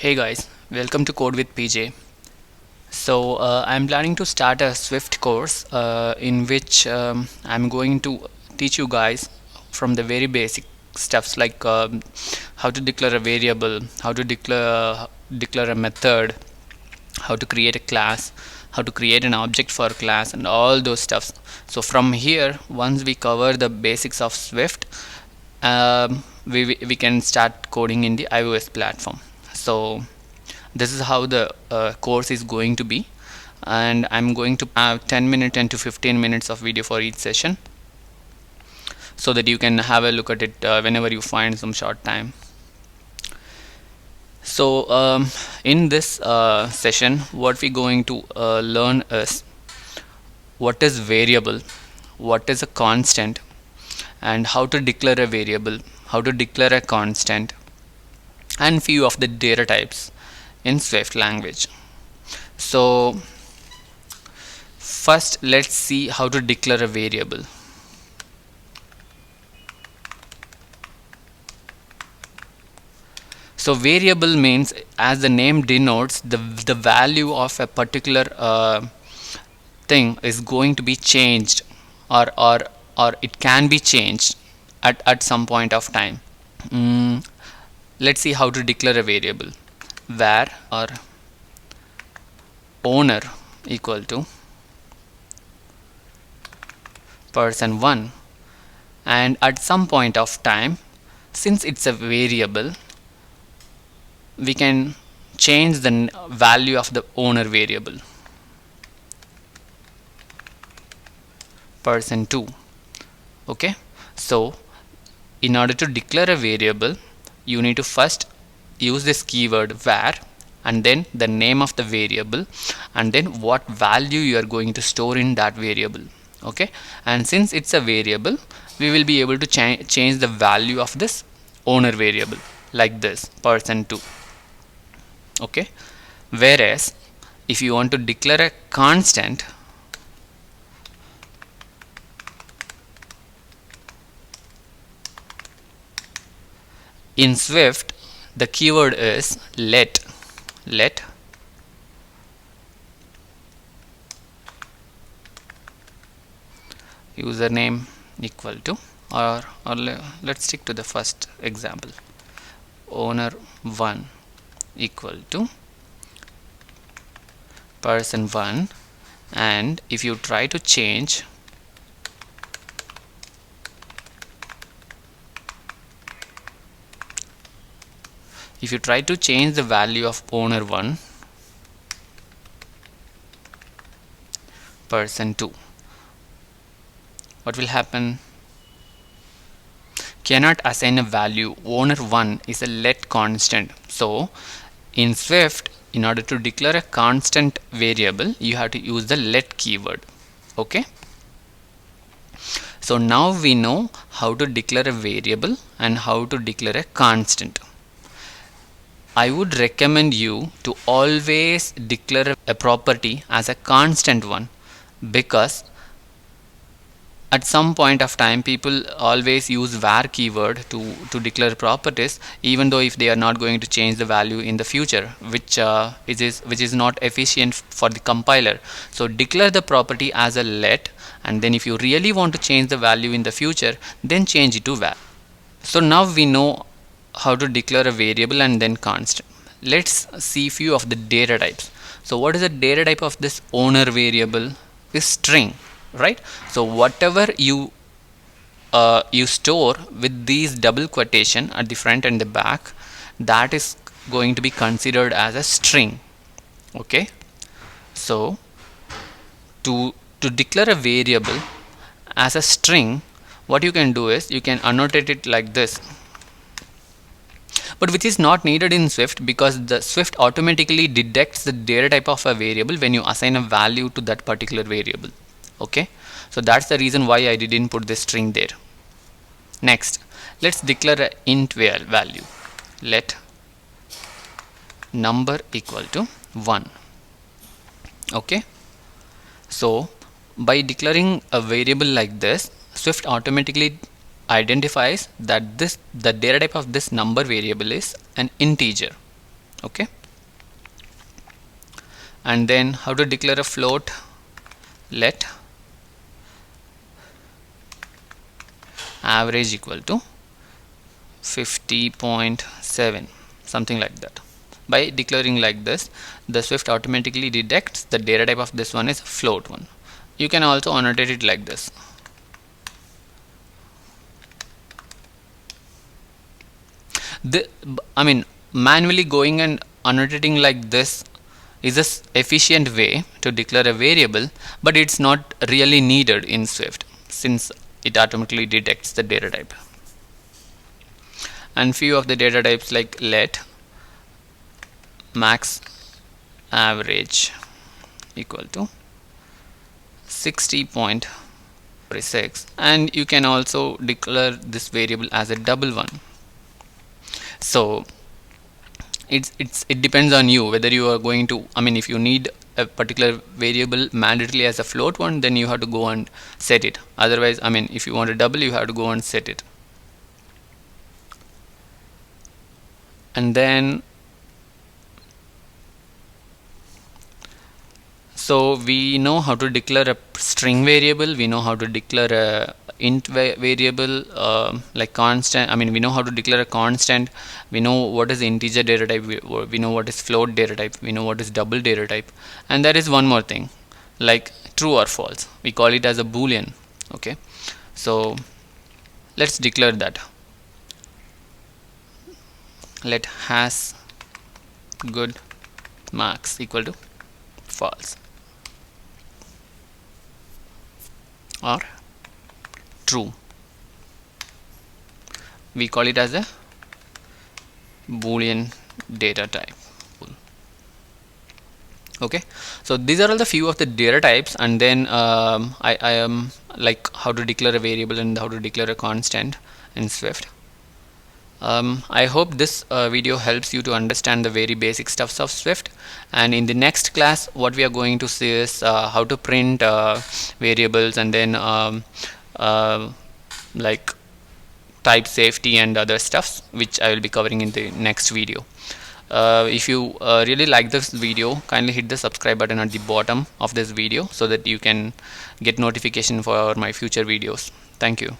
Hey guys, welcome to Code with PJ. I'm planning to start a Swift course in which I'm going to teach you guys from the very basic stuffs like how to declare a variable, how to declare a method, how to create a class, how to create an object for a class, and all those stuffs. So from here, once we cover the basics of Swift, we can start coding in the iOS platform. So this is how the course is going to be, and I'm going to have 10 minutes and to 15 minutes of video for each session so that you can have a look at it whenever you find some short time. In this session, what we're going to learn is what is variable, what is a constant, and how to declare a variable, how to declare a constant, and few of the data types in Swift language. So first, let's see how to declare a variable. So variable means, as the name denotes, the value of a particular thing is going to be changed, or it can be changed at some point of time. Let's see how to declare a variable. Var or owner equal to person1, and at some point of time, since it's a variable, we can change the value of the owner variable, person2. Okay, so in order to declare a variable, you need to first use this keyword var, and then the name of the variable, and then what value you are going to store in that variable. Okay, and since it's a variable, we will be able to change the value of this owner variable like this, person2. Okay, whereas if you want to declare a constant, in Swift the keyword is let username equal to, or let's stick to the first example, owner1 equal to person1, and if you try to change the value of owner1, person2, what will happen? Cannot assign a value. Owner1 is a let constant. So in Swift, in order to declare a constant variable, you have to use the let keyword. Okay, so now we know how to declare a variable and how to declare a constant. I would recommend you to always declare a property as a constant one, because at some point of time people always use var keyword to declare properties, even though if they are not going to change the value in the future, which is not efficient for the compiler. So declare the property as a let, and then if you really want to change the value in the future, then change it to var. So now we know how to declare a variable and then constant. Let's see few of the data types. So what is the data type of this owner variable? Is string, right? So whatever you store with these double quotation at the front and the back, that is going to be considered as a string. Okay, so to declare a variable as a string, what you can do is you can annotate it like this, but which is not needed in Swift, because the Swift automatically detects the data type of a variable when you assign a value to that particular variable. Okay, so that's the reason why I didn't put this string there. Next, let's declare an int value. Let number equal to 1. Okay, so by declaring a variable like this, Swift automatically identifies that the data type of this number variable is an integer. Okay, and then how to declare a float. Let average equal to 50.7, something like that. By declaring like this, the Swift automatically detects the data type of this one is float one. You can also annotate it like this. Manually going and annotating like this is a efficient way to declare a variable, but it's not really needed in Swift since it automatically detects the data type. And few of the data types like let max average equal to 60.46, and you can also declare this variable as a double one. So it depends on you whether you are going to, if you need a particular variable mandatorily as a float one, then you have to go and set it. Otherwise, if you want a double, you have to go and set it. And then so we know how to declare a string variable, we know how to declare a int variable, like constant. We know how to declare a constant, we know what is integer data type, we know what is float data type, we know what is double data type, and there is one more thing like true or false. We call it as a boolean. Okay, so let's declare that. Let has good marks equal to false or true. We call it as a boolean data type. Okay, so these are all the few of the data types, and then I am like how to declare a variable and how to declare a constant in Swift. I hope this video helps you to understand the very basic stuffs of Swift, and in the next class what we are going to see is how to print variables, and then like type safety and other stuffs, which I will be covering in the next video. If you really like this video, kindly hit the subscribe button at the bottom of this video so that you can get notification for my future videos. Thank you.